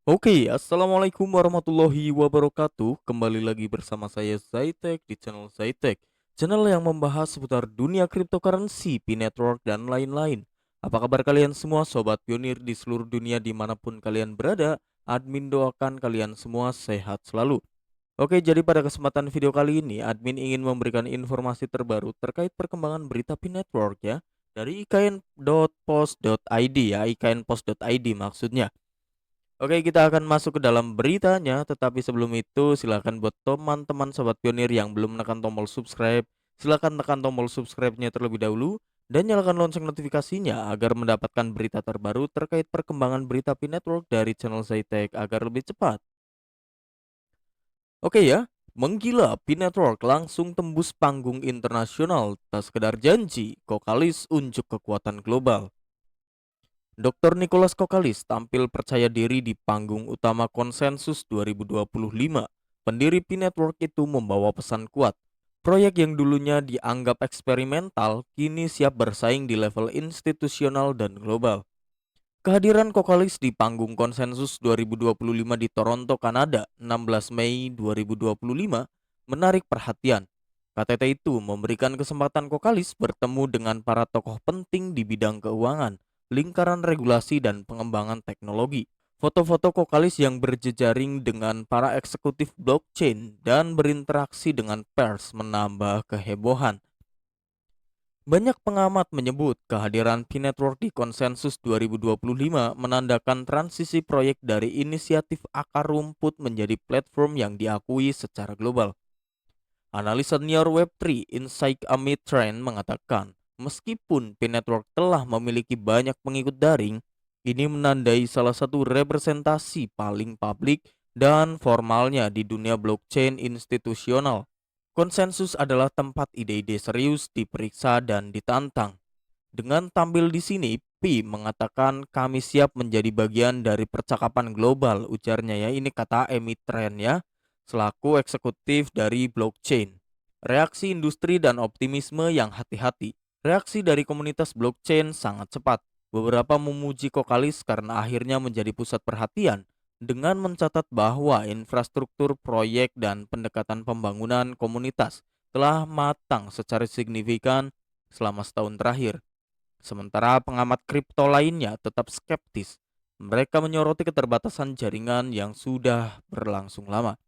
Assalamualaikum warahmatullahi wabarakatuh. Kembali lagi bersama saya Zaitek di channel Zaitek, channel yang membahas seputar dunia cryptocurrency, P-Network, dan lain-lain. Apa kabar kalian semua sobat pionir di seluruh dunia dimanapun kalian berada? Admin doakan kalian semua sehat selalu. Jadi pada kesempatan video kali ini, admin ingin memberikan informasi terbaru terkait perkembangan berita P-Network ya, dari ikn.post.id ya, iknpost.id maksudnya. Kita akan masuk ke dalam beritanya, tetapi sebelum itu silakan buat teman-teman sobat pionir yang belum menekan tombol subscribe, silakan tekan tombol subscribe-nya terlebih dahulu dan nyalakan lonceng notifikasinya agar mendapatkan berita terbaru terkait perkembangan berita P-Network dari channel Zaitek agar lebih cepat. Menggila P-Network langsung tembus panggung internasional, tak sekedar janji, Kokalis unjuk kekuatan global. Dr. Nicholas Kokalis tampil percaya diri di panggung utama Konsensus 2025. Pendiri P-Network itu membawa pesan kuat. Proyek yang dulunya dianggap eksperimental kini siap bersaing di level institusional dan global. Kehadiran Kokalis di panggung Konsensus 2025 di Toronto, Kanada, 16 Mei 2025 menarik perhatian. KTT itu memberikan kesempatan Kokalis bertemu dengan para tokoh penting di bidang keuangan, lingkaran regulasi, dan pengembangan teknologi. Foto-foto Kokalis yang berjejaring dengan para eksekutif blockchain dan berinteraksi dengan pers menambah kehebohan. Banyak pengamat menyebut kehadiran P-Network di Konsensus 2025 menandakan transisi proyek dari inisiatif akar rumput menjadi platform yang diakui secara global. Analis senior Web3 Insight Amit Trend mengatakan, meskipun P-Network telah memiliki banyak pengikut daring, ini menandai salah satu representasi paling publik dan formalnya di dunia blockchain institusional. Konsensus adalah tempat ide-ide serius diperiksa dan ditantang. Dengan tampil di sini, Pi mengatakan kami siap menjadi bagian dari percakapan global, ujarnya ya. Ini kata Emitren ya, selaku eksekutif dari blockchain. Reaksi industri dan optimisme yang hati-hati. Reaksi dari komunitas blockchain sangat cepat. Beberapa memuji Kokalis karena akhirnya menjadi pusat perhatian dengan mencatat bahwa infrastruktur proyek dan pendekatan pembangunan komunitas telah matang secara signifikan selama setahun terakhir. Sementara pengamat kripto lainnya tetap skeptis. Mereka menyoroti keterbatasan jaringan yang sudah berlangsung lama,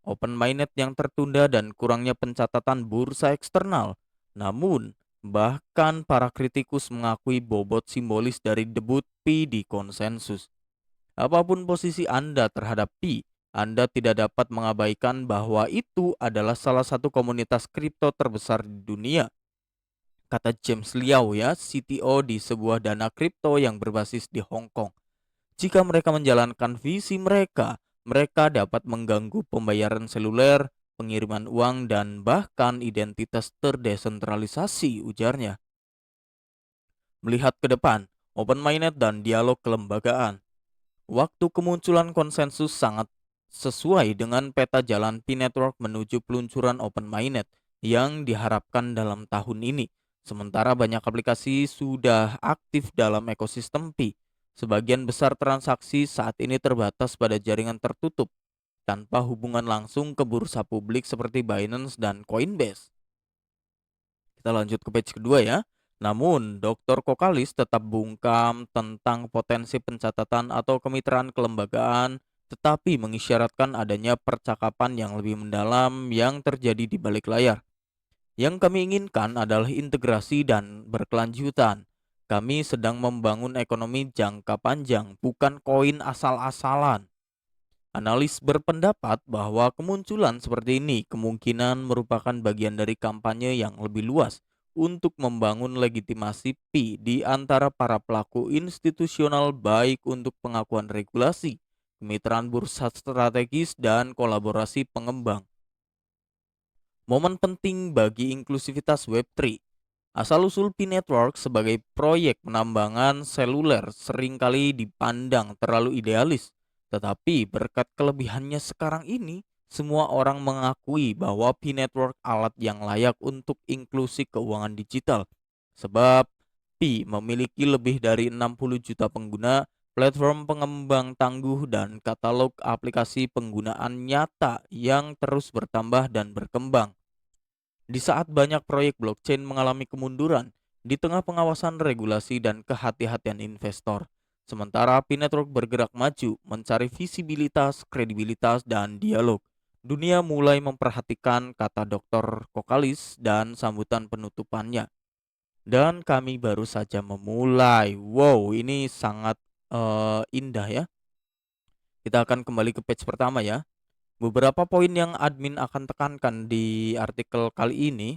open mainnet yang tertunda, dan kurangnya pencatatan bursa eksternal. Namun, bahkan para kritikus mengakui bobot simbolis dari debut Pi di konsensus. Apapun posisi Anda terhadap Pi, Anda tidak dapat mengabaikan bahwa itu adalah salah satu komunitas kripto terbesar di dunia, kata James Liao ya, CTO di sebuah dana kripto yang berbasis di Hong Kong. Jika mereka menjalankan visi mereka, mereka dapat mengganggu pembayaran seluler, pengiriman uang, dan bahkan identitas terdesentralisasi, ujarnya. Melihat ke depan, open mainnet dan dialog kelembagaan. Waktu kemunculan konsensus sangat sesuai dengan peta jalan P-Network menuju peluncuran open mainnet yang diharapkan dalam tahun ini. Sementara banyak aplikasi sudah aktif dalam ekosistem Pi, sebagian besar transaksi saat ini terbatas pada jaringan tertutup tanpa hubungan langsung ke bursa publik seperti Binance dan Coinbase. Kita lanjut ke page kedua ya. Namun, Dr. Kokalis tetap bungkam tentang potensi pencatatan atau kemitraan kelembagaan, tetapi mengisyaratkan adanya percakapan yang lebih mendalam yang terjadi di balik layar. Yang kami inginkan adalah integrasi dan berkelanjutan. Kami sedang membangun ekonomi jangka panjang, bukan koin asal-asalan. Analis berpendapat bahwa kemunculan seperti ini kemungkinan merupakan bagian dari kampanye yang lebih luas untuk membangun legitimasi Pi di antara para pelaku institusional, baik untuk pengakuan regulasi, kemitraan bursa strategis, dan kolaborasi pengembang. Momen penting bagi inklusivitas Web3. Asal-usul P-Network sebagai proyek penambangan seluler seringkali dipandang terlalu idealis. Tetapi berkat kelebihannya sekarang ini, semua orang mengakui bahwa P-Network alat yang layak untuk inklusi keuangan digital. Sebab Pi memiliki lebih dari 60 juta pengguna platform pengembang tangguh, dan katalog aplikasi penggunaan nyata yang terus bertambah dan berkembang. Di saat banyak proyek blockchain mengalami kemunduran di tengah pengawasan regulasi dan kehati-hatian investor, sementara Pi Network bergerak maju mencari visibilitas, kredibilitas, dan dialog. Dunia mulai memperhatikan kata Dr. Kokalis dan sambutan penutupannya. Dan kami baru saja memulai. Wow, ini sangat indah ya. Kita akan kembali ke page pertama ya. Beberapa poin yang admin akan tekankan di artikel kali ini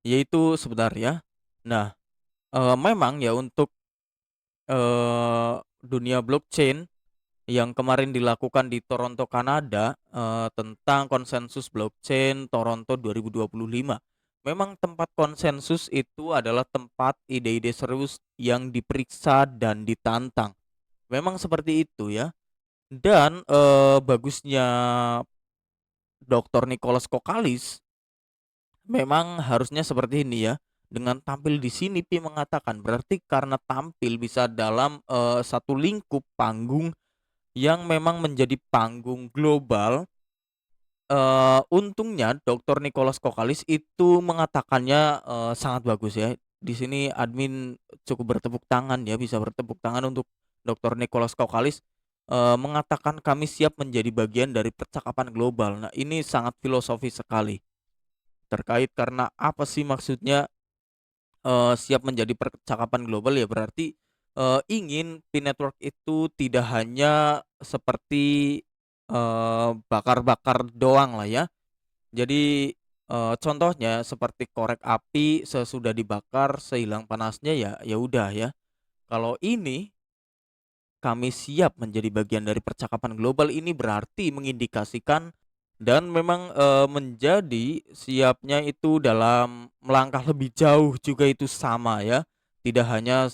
yaitu sebentar ya. Nah, memang ya untuk dunia blockchain yang kemarin dilakukan di Toronto, Kanada, tentang konsensus blockchain Toronto 2025. Memang tempat konsensus itu adalah tempat ide-ide serius yang diperiksa dan ditantang. Memang seperti itu ya. Dan bagusnya Dr. Nicholas Kokalis memang harusnya seperti ini ya. Dengan tampil di sini Pi mengatakan berarti karena tampil bisa dalam satu lingkup panggung yang memang menjadi panggung global. Untungnya Dr. Nicholas Kokalis itu mengatakannya sangat bagus ya. Di sini admin cukup bertepuk tangan ya, bisa bertepuk tangan untuk Dr. Nicholas Kokalis mengatakan kami siap menjadi bagian dari percakapan global. Nah, ini sangat filosofis sekali. Terkait karena apa sih maksudnya siap menjadi percakapan global ya berarti ingin Pi Network itu tidak hanya seperti bakar-bakar doang lah ya. Jadi contohnya seperti korek api sesudah dibakar sehilang panasnya ya ya udah ya. Kalau ini kami siap menjadi bagian dari percakapan global ini berarti mengindikasikan dan memang menjadi siapnya itu dalam melangkah lebih jauh juga itu sama ya. Tidak hanya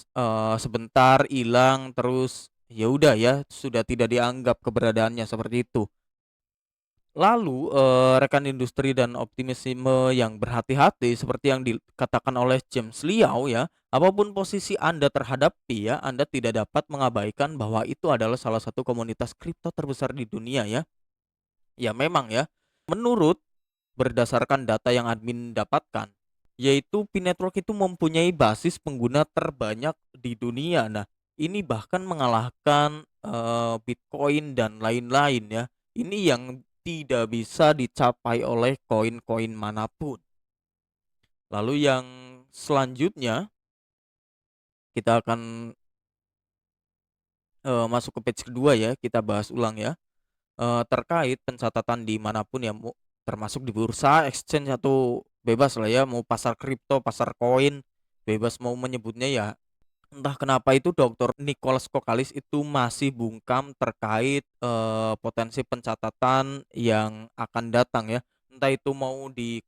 sebentar hilang terus ya udah ya sudah tidak dianggap keberadaannya seperti itu. Lalu, rekan industri dan optimisme yang berhati-hati seperti yang dikatakan oleh James Liao ya, apapun posisi Anda terhadap Pi ya, Anda tidak dapat mengabaikan bahwa itu adalah salah satu komunitas kripto terbesar di dunia ya. Ya memang ya, menurut berdasarkan data yang admin dapatkan, yaitu Pi Network itu mempunyai basis pengguna terbanyak di dunia. Nah, ini bahkan mengalahkan Bitcoin dan lain-lain ya. Ini yang tidak bisa dicapai oleh koin-koin manapun. Lalu yang selanjutnya kita akan masuk ke page kedua ya, kita bahas ulang ya. Terkait pencatatan di manapun ya, termasuk di bursa, exchange atau bebas lah ya, mau pasar kripto, pasar koin, bebas mau menyebutnya ya. Entah kenapa itu Dr. Nicholas Kokalis itu masih bungkam terkait potensi pencatatan yang akan datang ya. Entah itu mau di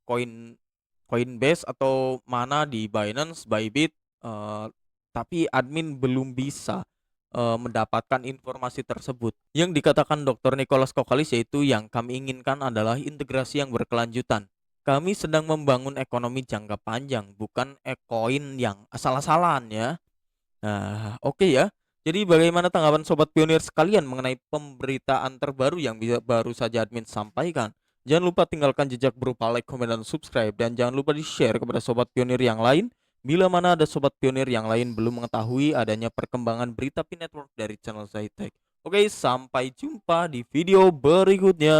Coinbase atau mana di Binance, Bybit, tapi admin belum bisa mendapatkan informasi tersebut. Yang dikatakan Dr. Nicholas Kokalis yaitu yang kami inginkan adalah integrasi yang berkelanjutan. Kami sedang membangun ekonomi jangka panjang, bukan koin yang asal-asalan ya. Nah, oke ya. Jadi bagaimana tanggapan sobat pionir sekalian mengenai pemberitaan terbaru yang baru saja admin sampaikan? Jangan lupa tinggalkan jejak berupa like, komen, dan subscribe. Dan jangan lupa di-share kepada sobat pionir yang lain. Bila mana ada sobat pionir yang lain belum mengetahui adanya perkembangan berita Pi Network dari channel Zaitek. Oke, sampai jumpa di video berikutnya.